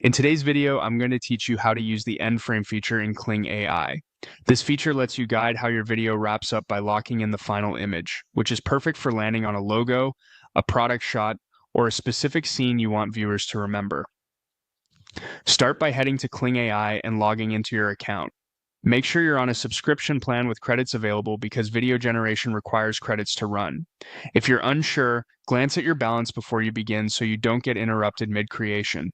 In today's video, I'm going to teach you how to use the end frame feature in Kling AI. This feature lets you guide how your video wraps up by locking in the final image, which is perfect for landing on a logo, a product shot, or a specific scene you want viewers to remember. Start by heading to Kling AI and logging into your account. Make sure you're on a subscription plan with credits available because video generation requires credits to run. If you're unsure, glance at your balance before you begin so you don't get interrupted mid-creation.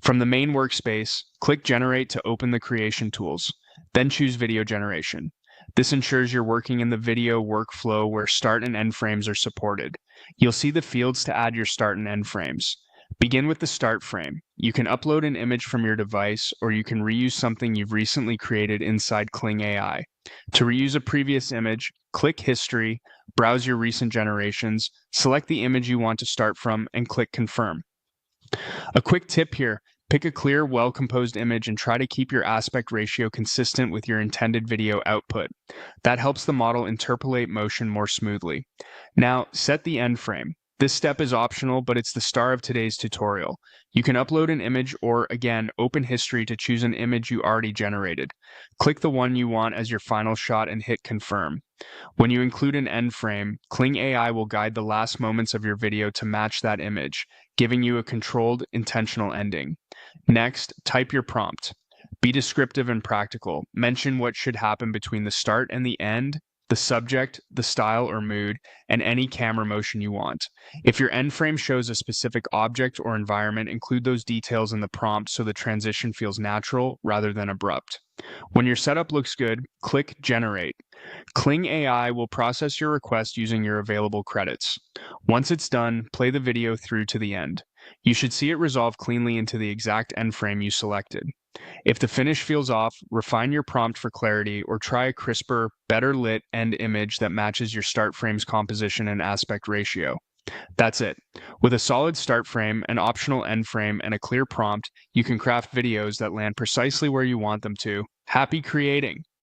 From the main workspace, click Generate to open the creation tools, then choose Video Generation. This ensures you're working in the video workflow where start and end frames are supported. You'll see the fields to add your start and end frames. Begin with the start frame. You can upload an image from your device, or you can reuse something you've recently created inside Kling AI. To reuse a previous image, click History, browse your recent generations, select the image you want to start from, and click Confirm. A quick tip here, pick a clear, well-composed image and try to keep your aspect ratio consistent with your intended video output. That helps the model interpolate motion more smoothly. Now, set the end frame. This step is optional, but it's the star of today's tutorial. You can upload an image or, again, open history to choose an image you already generated. Click the one you want as your final shot and hit confirm. When you include an end frame, Kling AI will guide the last moments of your video to match that image, giving you a controlled, intentional ending. Next, type your prompt. Be descriptive and practical. Mention what should happen between the start and the end, the subject, the style or mood, and any camera motion you want. If your end frame shows a specific object or environment, include those details in the prompt so the transition feels natural rather than abrupt. When your setup looks good, click Generate. Kling AI will process your request using your available credits. Once it's done, play the video through to the end. You should see it resolve cleanly into the exact end frame you selected. If the finish feels off, refine your prompt for clarity or try a crisper, better lit end image that matches your start frame's composition and aspect ratio. That's it. With a solid start frame, an optional end frame, and a clear prompt, you can craft videos that land precisely where you want them to. Happy creating!